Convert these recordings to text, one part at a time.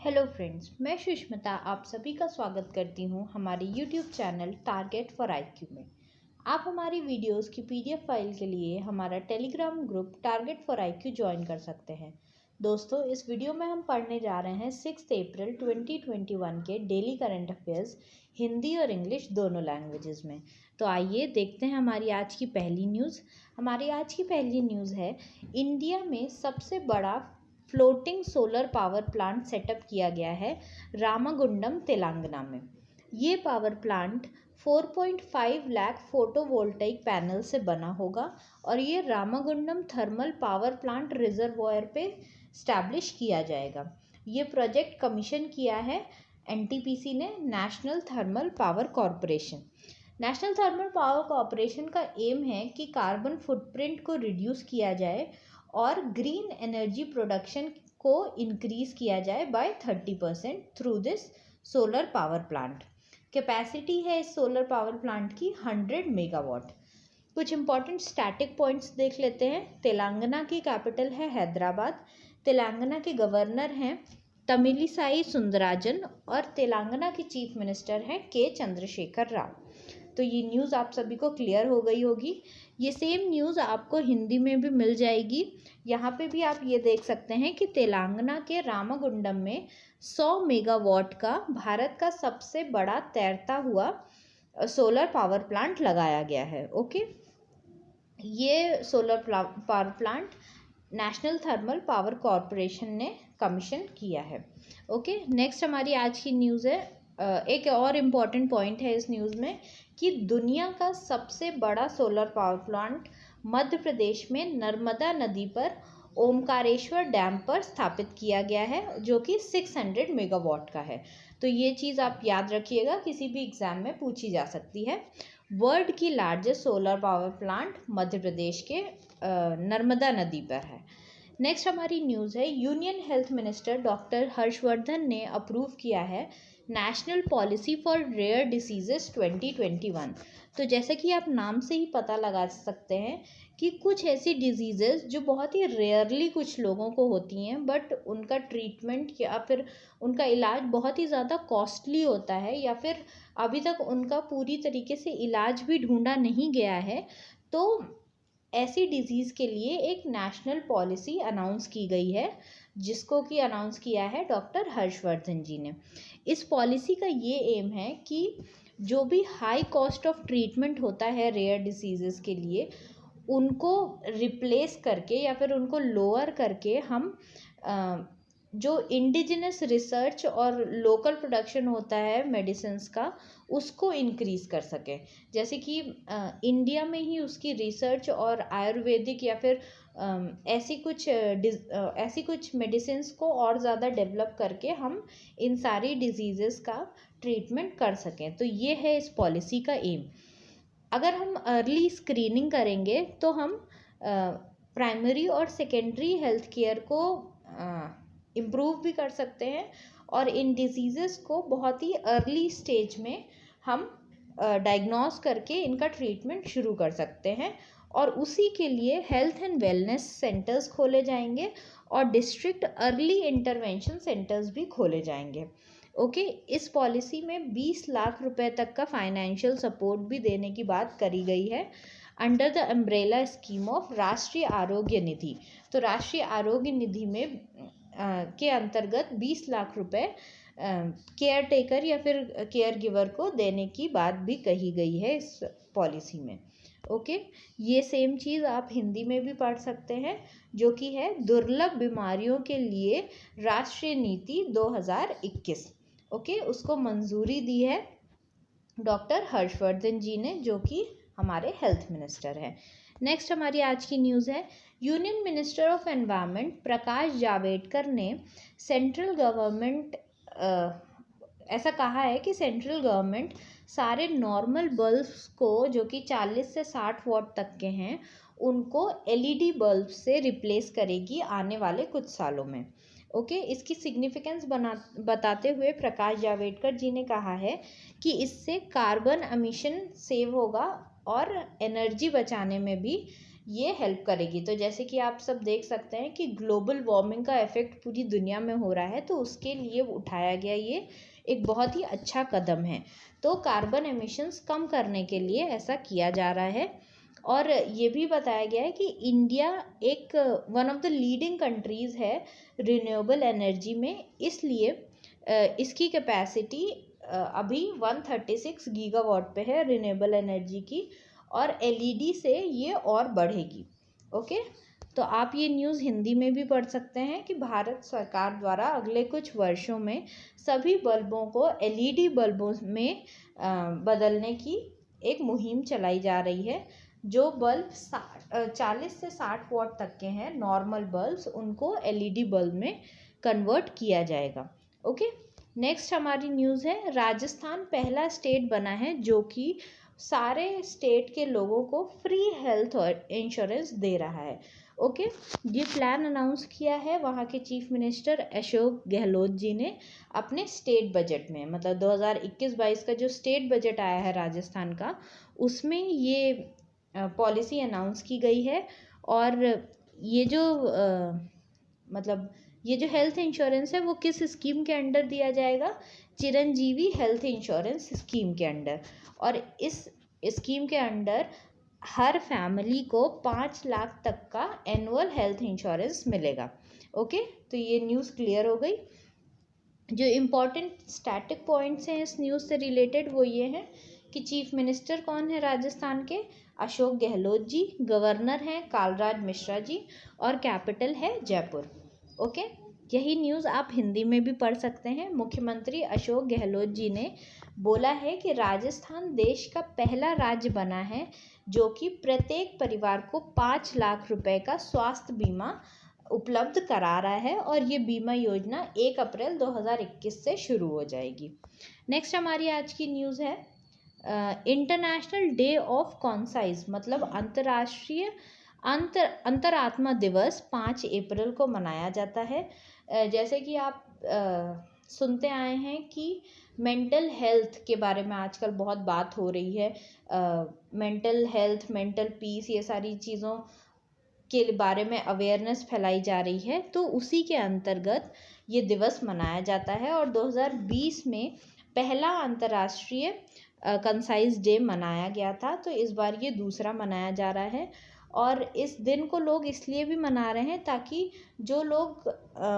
Hello friends, मैं सुष्मिता आप सभी का स्वागत करती हूं हमारे YouTube channel target for IQ में। आप हमारी वीडियोस की पीडीएफ फाइल के लिए हमारा Telegram group target for IQ join कर सकते हैं। दोस्तों, इस वीडियो में हम पढ़ने जा रहे हैं 6 अप्रैल 2021 के डेली करंट अफेयर्स हिंदी और इंग्लिश दोनों लैंग्वेजेस में। तो आइए देखते हैं हमारी आज की पहली न्यूज़। हमारी आज की पहली न्यूज़ है, इंडिया में सबसे बड़ा floating solar power plant setup किया गया है रामागुंडम तेलंगाना में। ये power plant 4.5 lakh photovoltaic panel से बना होगा और ये Ramagundam thermal power plant reservoir पे स्टैब्लिश किया जाएगा। ये प्रोजेक्ट कमीशन किया है एनटीपीसी ने, national thermal power corporation. National thermal power corporation का एम है कि कार्बन फुटप्रिंट को रिड्यूस किया जाए और ग्रीन एनर्जी प्रोडक्शन को इंक्रीज किया जाए bye 30% through this solar power plant. Capacity है इस सोलर पावर प्लांट की 100 मेगावाट। कुछ इंपॉर्टेंट स्टैटिक पॉइंट्स देख लेते हैं। तेलंगाना की कैपिटल है हैदराबाद। तेलंगाना के गवर्नर हैं तमिलिसाई सुंदराजन और तेलंगाना के चीफ मिनिस्टर हैं के चंद्रशेखर राव। तो ये न्यूज़ आप सभी को क्लियर हो गई होगी। ये सेम न्यूज़ आपको हिंदी में भी मिल जाएगी। यहाँ पे भी आप ये देख सकते हैं कि तेलंगाना के रामागुंडम में 100 मेगावाट का भारत का सबसे बड़ा तैरता हुआ सोलर पावर प्लांट लगाया गया है। ओके, ये solar power plant national thermal power corporation ने कमीशन किया है। ओके, नेक्स्ट हमारी आज की न्यूज़ है, एक और इम्पॉर्टेंट पॉइंट है इस न्यूज़ में कि दुनिया का सबसे बड़ा सोलर पावर प्लांट मध्य प्रदेश में नर्मदा नदी पर ओमकारेश्वर डैम पर स्थापित किया गया है, जो कि 600 मेगावाट का है। तो ये चीज़ आप याद रखिएगा, किसी भी एग्जाम में पूछी जा सकती है। वर्ल्ड की largest solar power plant Madhya Pradesh के नर्मदा नदी पर है। नेक्स्ट हमारी न्यूज़ है, union health minister doctor Harshvardhan ने अप्रूव किया है national policy for rare diseases 2021। तो जैसे कि आप नाम से ही पता लगा सकते हैं कि कुछ ऐसी डिजीज़ेस जो बहुत ही रेयरली कुछ लोगों को होती हैं, बट उनका ट्रीटमेंट या फिर उनका इलाज बहुत ही ज़्यादा कॉस्टली होता है, या फिर अभी तक उनका पूरी तरीके से इलाज भी ढूंढा नहीं गया है। तो ऐसी डिजीज़ के लिए एक नेशनल पॉलिसी अनाउंस की गई है, जिसको कि अनाउंस किया है डॉक्टर हर्षवर्धन जी ने। इस पॉलिसी का ये एम है कि जो भी हाई कॉस्ट ऑफ ट्रीटमेंट होता है रेयर डिसीजेस के लिए, उनको रिप्लेस करके या फिर उनको लोअर करके हम जो इंडिजिनस रिसर्च और लोकल प्रोडक्शन होता है मेडिसिन्स का, उसको इंक्रीज़ कर सकें। जैसे कि इंडिया में ही उसकी रिसर्च और आयुर्वेदिक या फिर ऐसी कुछ मेडिसिन्स को और ज़्यादा डेवलप करके हम इन सारी डिजीज़ेस का ट्रीटमेंट कर सकें। तो ये है इस पॉलिसी का एम। अगर हम अर्ली स्क्रीनिंग करेंगे तो हम प्राइमरी और सेकेंडरी हेल्थ केयर को इम्प्रूव भी कर सकते हैं और इन डिजीज़ेस को बहुत ही अर्ली स्टेज में हम डायग्नोस करके इनका ट्रीटमेंट शुरू कर सकते हैं। और उसी के लिए हेल्थ एंड वेलनेस सेंटर्स खोले जाएंगे और डिस्ट्रिक्ट अर्ली इंटरवेंशन सेंटर्स भी खोले जाएंगे। ओके, इस पॉलिसी में 20 लाख रुपए तक का फाइनेंशियल सपोर्ट भी देने की बात करी गई है under the umbrella scheme of राष्ट्रीय आरोग्य निधि। तो राष्ट्रीय आरोग्य निधि में के अंतर्गत 20 लाख रुपए केयर टेकर या फिर केयर गिवर को देने की बात भी कही गई है इस पॉलिसी में। ओके, ये सेम चीज़ आप हिंदी में भी पढ़ सकते हैं, जो कि है दुर्लभ बीमारियों के लिए राष्ट्रीय नीति 2021। ओके, उसको मंजूरी दी है डॉक्टर हर्षवर्धन जी ने, जो कि हमारे हेल्थ मिनिस्टर हैं। नेक्स्ट हमारी आज की न्यूज़ है, union minister of environment Prakash Javadekar ने सेंट्रल गवर्नमेंट ऐसा कहा है कि सेंट्रल गवर्नमेंट सारे नॉर्मल बल्ब्स को, जो कि 40 से 60 वाट तक के हैं, उनको एलईडी बल्ब से रिप्लेस करेगी आने वाले कुछ सालों में। ओके, इसकी सिग्निफिकेंस बताते हुए प्रकाश जावड़ेकर जी ने कहा है कि इससे कार्बन एमिशन सेव होगा और एनर्जी बचाने में भी ये हेल्प करेगी। तो जैसे कि आप सब देख सकते हैं कि ग्लोबल वार्मिंग का इफेक्ट पूरी दुनिया में हो रहा है, तो उसके लिए उठाया गया ये एक बहुत ही अच्छा कदम है। तो कार्बन एमिशंस कम करने के लिए ऐसा किया जा रहा है। और ये भी बताया गया है कि इंडिया एक one of the leading countries है रिन्यूएबल एनर्जी में, इसलिए इसकी कैपेसिटी अभी 136 गीगावाट पे है रिन्यूएबल एनर्जी की, और एलईडी से ये और बढ़ेगी। ओके, तो आप ये न्यूज़ हिंदी में भी पढ़ सकते हैं कि भारत सरकार द्वारा अगले कुछ वर्षों में सभी बल्बों को एलईडी बल्बों में बदलने की एक मुहिम चलाई जा रही है। जो बल्ब 40 से 60 वाट तक के हैं नॉर्मल बल्ब्स, उनको एलईडी बल्ब में कन्वर्ट किया जाएगा। ओके, नेक्स्ट हमारी न्यूज़ है, राजस्थान पहला स्टेट बना है जो कि सारे स्टेट के लोगों को फ्री हेल्थ इंश्योरेंस दे रहा है। ओके, ये प्लान अनाउंस किया है वहाँ के चीफ मिनिस्टर अशोक गहलोत जी ने अपने स्टेट बजट में, मतलब 2021-22 का जो स्टेट बजट आया है राजस्थान का, उसमें ये पॉलिसी अनाउंस की गई है। और ये जो मतलब ये जो हेल्थ इंश्योरेंस है वो किस स्कीम के अंडर दिया जाएगा? चिरंजीवी हेल्थ इंश्योरेंस स्कीम के अंडर। और इस स्कीम के अंडर हर फैमिली को 5 लाख तक का एनुअल हेल्थ इंश्योरेंस मिलेगा। ओके, तो ये न्यूज़ क्लियर हो गई। जो इम्पोर्टेंट स्टैटिक पॉइंट्स हैं इस न्यूज़ से रिलेटेड वो ये हैं कि चीफ मिनिस्टर कौन है राजस्थान के? अशोक गहलोत जी। गवर्नर हैं कालराज मिश्रा जी, और कैपिटल है जयपुर। ओके, यही न्यूज़ आप हिंदी में भी पढ़ सकते हैं। मुख्यमंत्री अशोक गहलोत जी ने बोला है कि राजस्थान देश का पहला राज्य बना है जो कि प्रत्येक परिवार को 5 लाख रुपए का स्वास्थ्य बीमा उपलब्ध करा रहा है, और ये बीमा योजना 1 अप्रैल 2021 से शुरू हो जाएगी। नेक्स्ट हमारी आज की न्यूज़ है इंटरनेशनल डे ऑफ कॉन्साइज, मतलब अंतर्राष्ट्रीय अंतरात्मा दिवस 5 अप्रैल को मनाया जाता है। जैसे कि आप सुनते आए हैं कि मेंटल हेल्थ के बारे में आजकल बहुत बात हो रही है। मेंटल हेल्थ, मेंटल पीस, ये सारी चीज़ों के बारे में अवेयरनेस फैलाई जा रही है, तो उसी के अंतर्गत ये दिवस मनाया जाता है। और 2020 में पहला अंतर्राष्ट्रीय कंसाइज डे मनाया गया था, तो इस बार ये दूसरा मनाया जा रहा है। और इस दिन को लोग इसलिए भी मना रहे हैं ताकि जो लोग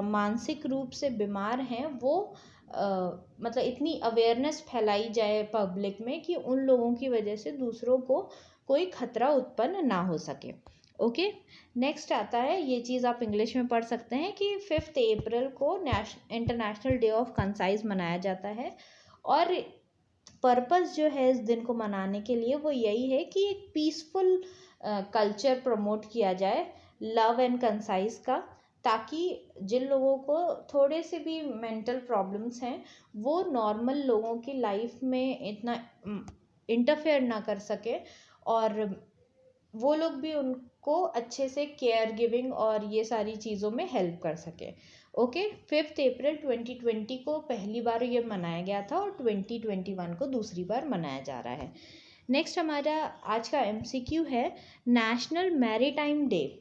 मानसिक रूप से बीमार हैं वो मतलब इतनी अवेयरनेस फैलाई जाए पब्लिक में कि उन लोगों की वजह से दूसरों को कोई खतरा उत्पन्न ना हो सके। ओके, नेक्स्ट आता है, ये चीज़ आप इंग्लिश में पढ़ सकते हैं कि 5 अप्रैल को इंटरनेशनल डे ऑफ कंसाइज मनाया जाता है। और पर्पस जो है इस दिन को मनाने के लिए वो यही है कि एक पीसफुल कल्चर प्रमोट किया जाए लव एंड कंसाइज का, ताकि जिन लोगों को थोड़े से भी मेंटल प्रॉब्लम्स हैं वो नॉर्मल लोगों की लाइफ में इतना इंटरफेयर ना कर सके, और वो लोग भी उनको अच्छे से केयर गिविंग और ये सारी चीज़ों में हेल्प कर सके। ओके, 5 अप्रैल 2020 को पहली बार ये मनाया गया था, और 2021 को दूसरी बार मनाया जा रहा है। नेक्स्ट हमारा आज का MCQ है, नेशनल मैरीटाइम डे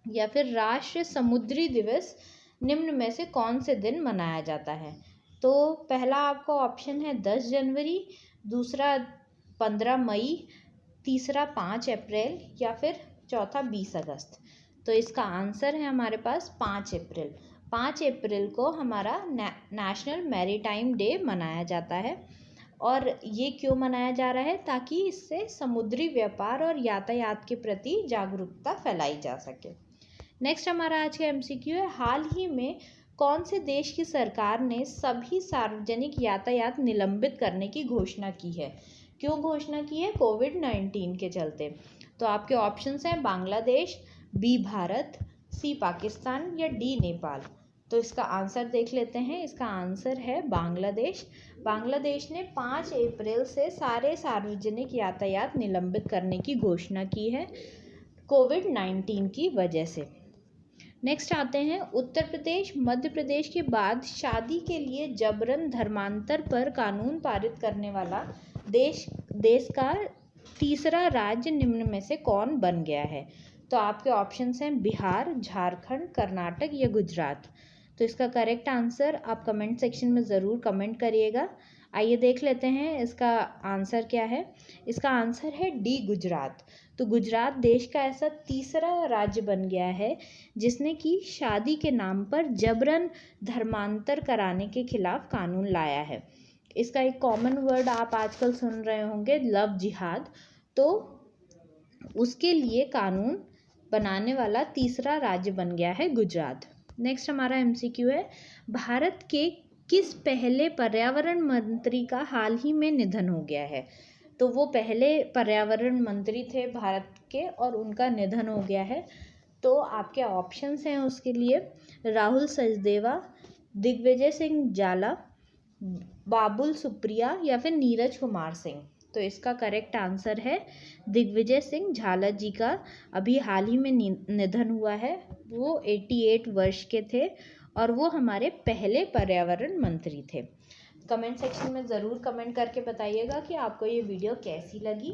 या फिर राष्ट्रीय समुद्री दिवस निम्न में से कौन से दिन मनाया जाता है? तो पहला आपका ऑप्शन है 10 जनवरी, दूसरा 15 मई, तीसरा 5 अप्रैल, या फिर चौथा 20 अगस्त। तो इसका आंसर है हमारे पास 5 अप्रैल। 5 अप्रैल को हमारा नेशनल मैरीटाइम डे मनाया जाता है। और ये क्यों मनाया जा रहा है? ताकि इससे समुद्री व्यापार और यातायात के प्रति जागरूकता फैलाई जा सके। नेक्स्ट हमारा आज का MCQ है, हाल ही में कौन से देश की सरकार ने सभी सार्वजनिक यातायात निलंबित करने की घोषणा की है? क्यों घोषणा की है? कोविड-19 के चलते। तो आपके ऑप्शंस हैं बांग्लादेश, B भारत, C पाकिस्तान, या D नेपाल। तो इसका आंसर देख लेते हैं। इसका आंसर है बांग्लादेश। बांग्लादेश ने 5 अप्रैल से सारे सार्वजनिक यातायात निलंबित करने की घोषणा की है कोविड-19 की वजह से। नेक्स्ट आते हैं, उत्तर प्रदेश मध्य प्रदेश के बाद शादी के लिए जबरन धर्मांतर पर कानून पारित करने वाला देश का तीसरा राज्य निम्न में से कौन बन गया है? तो आपके ऑप्शंस हैं बिहार, झारखंड, कर्नाटक या गुजरात। तो इसका करेक्ट आंसर आप कमेंट सेक्शन में ज़रूर कमेंट करिएगा। आइए देख लेते हैं इसका आंसर क्या है। इसका आंसर है डी, गुजरात। तो गुजरात देश का ऐसा तीसरा राज्य बन गया है जिसने कि शादी के नाम पर जबरन धर्मांतर कराने के खिलाफ कानून लाया है। इसका एक कॉमन वर्ड आप आजकल सुन रहे होंगे, लव जिहाद। तो उसके लिए कानून बनाने वाला तीसरा राज्य बन गया है गुजरात। नेक्स्ट हमारा एमसीक्यू है, भारत के किस पहले पर्यावरण मंत्री का हाल ही में निधन हो गया है? तो वो पहले पर्यावरण मंत्री थे भारत के और उनका निधन हो गया है। तो आपके ऑप्शंस हैं उसके लिए, राहुल सचदेवा, दिग्विजय सिंह जाला, बाबुल सुप्रिया या फिर नीरज कुमार सिंह। तो इसका करेक्ट आंसर है दिग्विजय सिंह झाला जी का अभी हाल ही में निधन हुआ है। वो 88 वर्ष के थे और वो हमारे पहले पर्यावरण मंत्री थे। कमेंट सेक्शन में ज़रूर कमेंट करके बताइएगा कि आपको ये वीडियो कैसी लगी।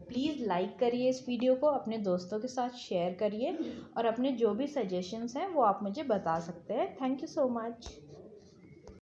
प्लीज़ लाइक करिए इस वीडियो को, अपने दोस्तों के साथ शेयर करिए और अपने जो भी सजेशंस हैं वो आप मुझे बता सकते हैं। Thank you so much.